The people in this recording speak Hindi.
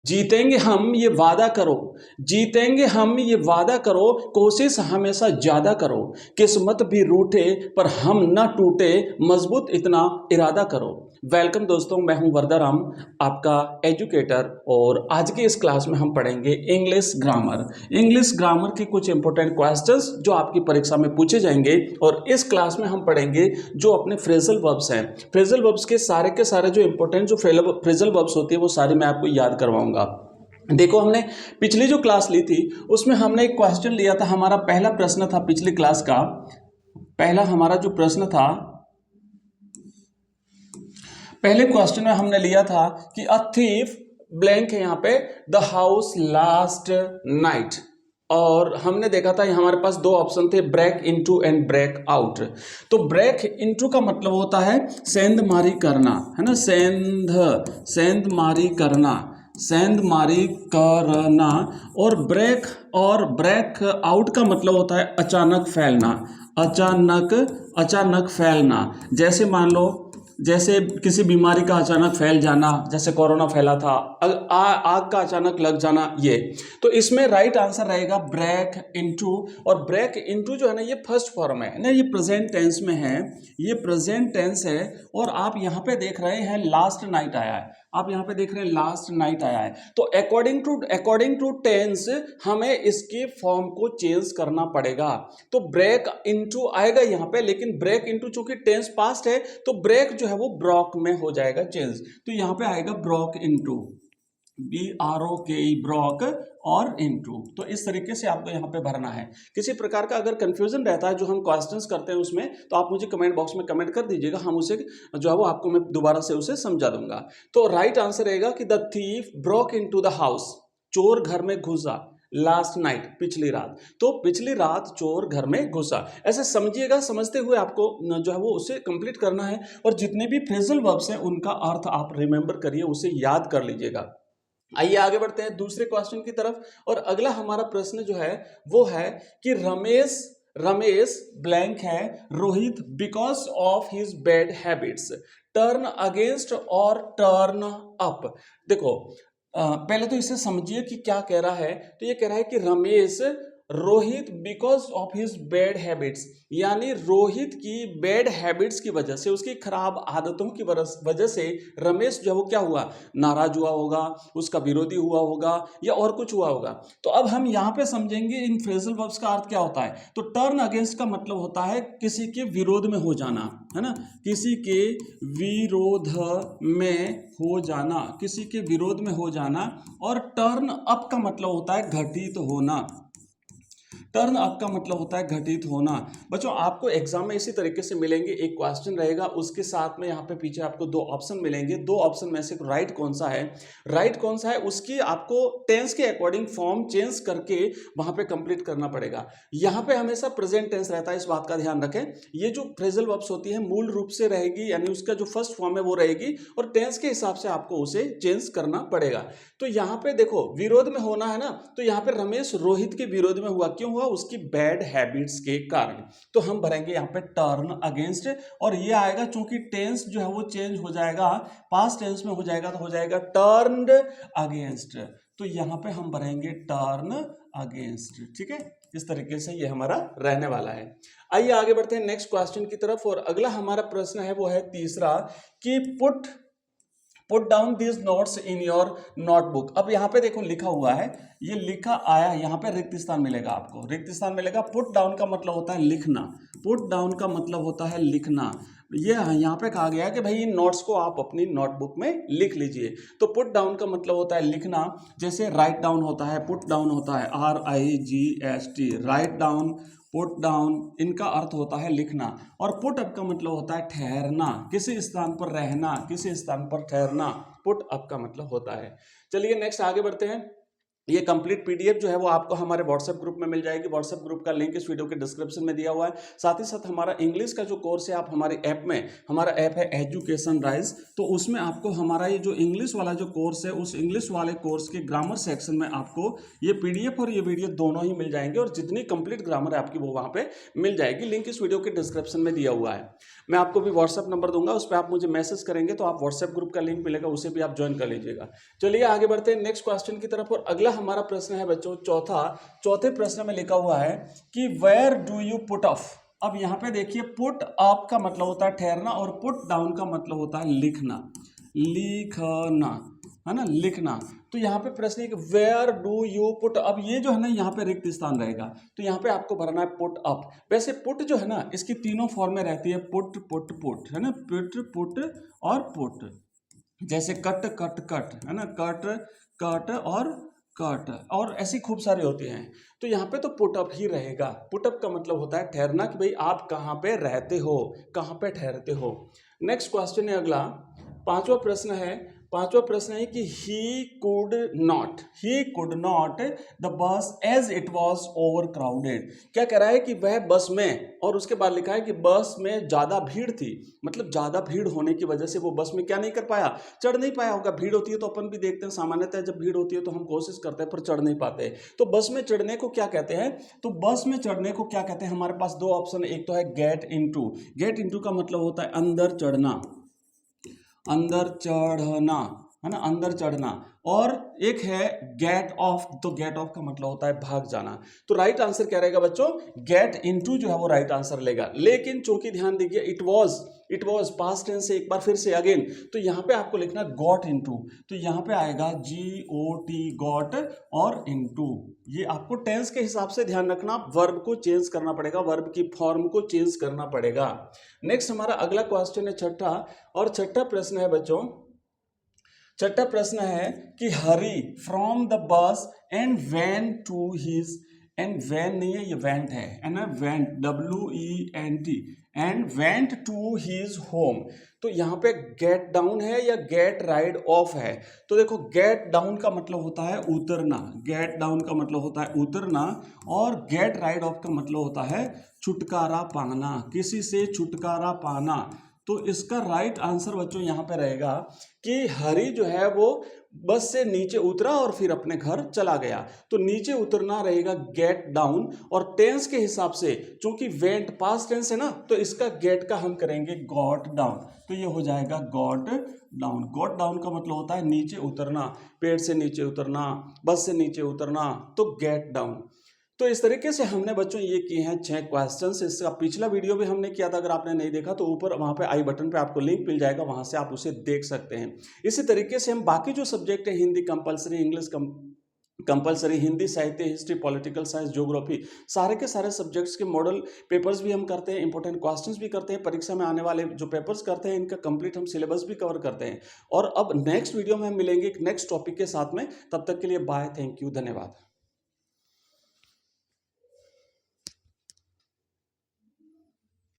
जीतेंगे हम ये वादा करो, जीतेंगे हम ये वादा करो, कोशिश हमेशा ज्यादा करो, किस्मत भी रूठे पर हम ना टूटे, मजबूत इतना इरादा करो। वेलकम दोस्तों, मैं हूं वरदाराम, आपका एजुकेटर। और आज की इस क्लास में हम पढ़ेंगे इंग्लिश ग्रामर। इंग्लिश ग्रामर के कुछ इंपॉर्टेंट क्वेश्चंस जो आपकी परीक्षा में पूछे जाएंगे। और इस क्लास में हम पढ़ेंगे जो अपने फ्रेजल वर्ब्स हैं, फ्रेजल वर्ब्स के सारे जो इंपॉर्टेंट जो फ्रेजल वर्ब्स होती है वो सारे मैं आपको याद करवाऊंगा। देखो, हमने पिछली जो क्लास ली थी उसमें हमने एक क्वेश्चन लिया था। हमारा पहला प्रश्न था पिछली क्लास का, पहला हमारा जो प्रश्न था, पहले क्वेश्चन में हमने लिया था कि अ थीफ ब्लैंक है यहाँ पे द हाउस लास्ट नाइट। और हमने देखा था हमारे पास दो ऑप्शन थे, break into and break out. तो ब्रेक इनटू का मतलब होता है सेंधमारी करना, है ना, सेंधमारी करना, सेंधमारी करना। और ब्रेक आउट का मतलब होता है अचानक फैलना, अचानक फैलना। जैसे मान लो, जैसे किसी बीमारी का अचानक फैल जाना, जैसे कोरोना फैला था, आग का अचानक लग जाना, ये। तो इसमें राइट आंसर रहेगा ब्रेक इनटू। और ब्रेक इनटू जो है ना, ये फर्स्ट फॉर्म है ना, ये प्रेजेंट टेंस में है, ये प्रेजेंट टेंस है। और आप यहाँ पे देख रहे हैं लास्ट नाइट आया है, आप यहाँ पे देख रहे हैं लास्ट नाइट आया है। तो अकॉर्डिंग टू टेंस हमें इसके फॉर्म को चेंज करना पड़ेगा। तो ब्रेक इनटू आएगा यहाँ पे, लेकिन ब्रेक इनटू चूंकि टेंस पास्ट है तो ब्रेक जो है वो ब्रॉक में हो जाएगा चेंज। तो यहाँ पे आएगा ब्रॉक इनटू, BROK, ब्रॉक और इनटू। तो इस तरीके से आपको यहाँ पे भरना है। किसी प्रकार का अगर कंफ्यूजन रहता है जो हम क्वेश्चंस करते हैं उसमें, तो आप मुझे कमेंट बॉक्स में कमेंट कर दीजिएगा, हम उसे जो है वो आपको मैं दोबारा से उसे समझा दूंगा। तो राइट आंसर रहेगा कि the thief Brock into the house, चोर घर में घुसा, लास्ट नाइट, पिछली रात। तो पिछली रात चोर घर में घुसा, ऐसे समझिएगा। समझते हुए आपको जो है वो उसे कंप्लीट करना है। और जितने भी फ्रेजल वर्ब्स हैं उनका अर्थ आप रिमेंबर करिए, उसे याद कर लीजिएगा। आइए आगे बढ़ते हैं दूसरे क्वेश्चन की तरफ। और अगला हमारा प्रश्न जो है वो है कि रमेश ब्लैंक है Rohit because of his bad habits, turn against और टर्न अप। देखो, पहले तो इसे समझिए कि क्या कह रहा है। तो ये कह रहा है कि Ramesh Rohit because of his bad habits, यानी रोहित की बैड हैबिट्स की वजह से, उसकी खराब आदतों की वजह से रमेश जो है वो क्या हुआ, नाराज हुआ होगा, उसका विरोधी हुआ होगा या और कुछ हुआ होगा। तो अब हम यहाँ पे समझेंगे इन फ्रेजल वर्ब्स का अर्थ क्या होता है। तो टर्न अगेंस्ट का मतलब होता है किसी के विरोध में हो जाना, है ना, किसी के विरोध में हो जाना, किसी के विरोध में हो जाना। और टर्न अप का मतलब होता है घटित होना, टर्न अप का मतलब होता है घटित होना। बच्चों, आपको एग्जाम में इसी तरीके से मिलेंगे, एक क्वेश्चन रहेगा, उसके साथ में यहाँ पे पीछे आपको दो ऑप्शन मिलेंगे। दो ऑप्शन में से राइट कौन सा है, राइट कौन सा है, उसकी आपको टेंस के अकॉर्डिंग फॉर्म चेंज करके वहां पे कंप्लीट करना पड़ेगा। यहाँ पे हमेशा प्रेजेंट टेंस रहता है, इस बात का ध्यान रखें। ये जो फ्रेजल वर्ब्स होती है मूल रूप से रहेगी, यानी उसका जो फर्स्ट फॉर्म है वो रहेगी, और टेंस के हिसाब से आपको उसे चेंज करना पड़ेगा। तो यहाँ पे देखो, विरोध में होना है ना, तो यहाँ पे रमेश रोहित के विरोध में हुआ, क्यों हुआ, उसकी बैड हैबिट्स के कारण। तो हम भरेंगे यहाँ पे टर्न अगेंस्ट। और ये आएगा, चूंकि टेंस जो है वो चेंज हो जाएगा, पास्ट टेंस में हो जाएगा, तो हो जाएगा टर्न्ड अगेंस्ट। तो यहाँ पे हम भरेंगे टर्न अगेंस्ट, ठीक है। इस तरीके से ये हमारा रहने वाला है। आइए आगे बढ़ते हैं नेक्स्ट क्वेश्चन की तरफ। और अगला हमारा प्रश्न है वो है तीसरा कि put down this notes in your notebook. अब यहाँ पे देखो लिखा हुआ है, ये लिखा आया, यहाँ पे रिक्त स्थान मिलेगा, आपको रिक्त स्थान मिलेगा। पुट डाउन का मतलब होता है लिखना, पुट डाउन का मतलब होता है लिखना। ये यहाँ पे कहा गया है कि भाई इन नोट्स को आप अपनी नोटबुक में लिख लीजिए। तो पुट डाउन का मतलब होता है लिखना, जैसे राइट डाउन होता है, पुट डाउन होता है RIGST, write down, put down, इनका अर्थ होता है लिखना। और पुट अप का मतलब होता है ठहरना, किसी स्थान पर रहना, किसी स्थान पर ठहरना, पुट अप का मतलब होता है। चलिए नेक्स्ट आगे बढ़ते हैं। ये कंप्लीट पीडीएफ जो है वो आपको हमारे व्हाट्सएप ग्रुप में मिल जाएगी। व्हाट्सएप ग्रुप का लिंक इस वीडियो के डिस्क्रिप्शन में दिया हुआ है। साथ ही साथ हमारा इंग्लिश का जो कोर्स है, आप हमारे ऐप में, हमारा ऐप है एजुकेशन राइज, तो उसमें आपको हमारा ये जो इंग्लिश वाला जो कोर्स है, उस इंग्लिश वाले कोर्स के ग्रामर सेक्शन में आपको ये पीडीएफ और ये वीडियो दोनों ही मिल जाएंगे, और जितनी कंप्लीट ग्रामर है आपकी वो वहाँ पे मिल जाएगी। लिंक इस वीडियो के डिस्क्रिप्शन में दिया हुआ है। मैं आपको भी व्हाट्सएप नंबर दूंगा, उस पर आप मुझे मैसेज करेंगे तो आप व्हाट्सएप ग्रुप का लिंक मिलेगा, उसे भी आप ज्वाइन कर लीजिएगा। चलिए आगे बढ़ते हैं नेक्स्ट क्वेश्चन की तरफ। और अगला हमारा प्रश्न है बच्चों चौथे प्रश्न में लिखा हुआ है कि where do you put up. अब यहाँ पे देखिए, पुट अप का मतलब होता है ठहरना, और पुट डाउन का मतलब होता है लिखना, है ना, लिखना। तो यहाँ पे प्रश्न है कि वेयर डू यू पुट। अब ये जो है ना, यहाँ पे रिक्त स्थान रहेगा, तो यहाँ पे आपको भरना है पुट अप। वैसे पुट जो है ना, इसकी तीनों फॉर्म में रहती है, पुट पुट पुट, है ना, पुट पुट और पुट। जैसे कट कट कट, है ना, कट कट और कट, और ऐसी खूब सारे होते हैं। तो यहाँ पे तो पुटअप ही रहेगा। पुटअप का मतलब होता है ठहरना, कि भाई आप कहाँ पे रहते हो, कहाँ पे ठहरते हो। नेक्स्ट क्वेश्चन है अगला, पांचवा प्रश्न है कि he could not the bus as it was overcrowded. क्या कह रहा है कि वह बस में, और उसके बाद लिखा है कि बस में ज्यादा भीड़ थी, मतलब ज्यादा भीड़ होने की वजह से वो बस में क्या नहीं कर पाया, चढ़ नहीं पाया होगा। भीड़ होती है तो अपन भी देखते हैं, सामान्यतः जब भीड़ होती है तो हम कोशिश करते हैं पर चढ़ नहीं पाते। तो बस में चढ़ने को क्या कहते हैं, हमारे पास दो ऑप्शन है। एक तो है गेट इनटू का मतलब होता है अंदर चढ़ना, है ना, अंदर चढ़ना। और एक है गेट ऑफ, तो गेट ऑफ का मतलब होता है भाग जाना। तो राइट आंसर क्या रहेगा बच्चों, गेट इनटू जो है वो राइट आंसर लेगा। लेकिन चूंकि ध्यान दीजिए, इट वॉज पास्ट टेंस से एक बार फिर से अगेन, तो यहाँ पे आपको लिखना गॉट इनटू, तो यहाँ पे आएगा GOT, गॉट और इनटू। ये आपको टेंस के हिसाब से ध्यान रखना, वर्ब को चेंज करना पड़ेगा, वर्ब की फॉर्म को चेंज करना पड़ेगा। नेक्स्ट हमारा अगला क्वेश्चन है छठा, और छठा प्रश्न है बच्चों, कि Hari from the bus and went to his, and when नहीं है, ये वेंट है ना, went WENT, and went to his home. तो यहाँ पे गेट डाउन है या गेट राइड ऑफ है। तो देखो, गेट डाउन का मतलब होता है उतरना, और गेट राइड ऑफ का मतलब होता है छुटकारा पाना, किसी से छुटकारा पाना। तो इसका राइट आंसर बच्चों यहाँ पे रहेगा कि हरी जो है वो बस से नीचे उतरा और फिर अपने घर चला गया। तो नीचे उतरना रहेगा गेट डाउन, और टेंस के हिसाब से चूंकि वेंट पास्ट टेंस है ना, तो इसका गेट का हम करेंगे गॉट डाउन, तो ये हो जाएगा गॉट डाउन। गॉट डाउन का मतलब होता है नीचे उतरना, पेड़ से नीचे उतरना, बस से नीचे उतरना, तो गेट डाउन। तो इस तरीके से हमने बच्चों ये किए हैं 6 क्वेश्चंस। इसका पिछला वीडियो भी हमने किया था, अगर आपने नहीं देखा तो ऊपर वहाँ पे आई बटन पे आपको लिंक मिल जाएगा, वहाँ से आप उसे देख सकते हैं। इसी तरीके से हम बाकी जो सब्जेक्ट है, Hindi compulsory, English compulsory, Hindi साहित्य, हिस्ट्री, पॉलिटिकल साइंस, ज्योग्राफी, सारे के सारे सब्जेक्ट्स के मॉडल पेपर्स भी हम करते हैं, इंपॉर्टेंट क्वेश्चंस भी करते हैं, परीक्षा में आने वाले जो पेपर्स करते हैं इनका कंप्लीट हम सिलेबस भी कवर करते हैं। और अब नेक्स्ट वीडियो में हम मिलेंगे एक नेक्स्ट टॉपिक के साथ में, तब तक के लिए बाय, थैंक यू, धन्यवाद।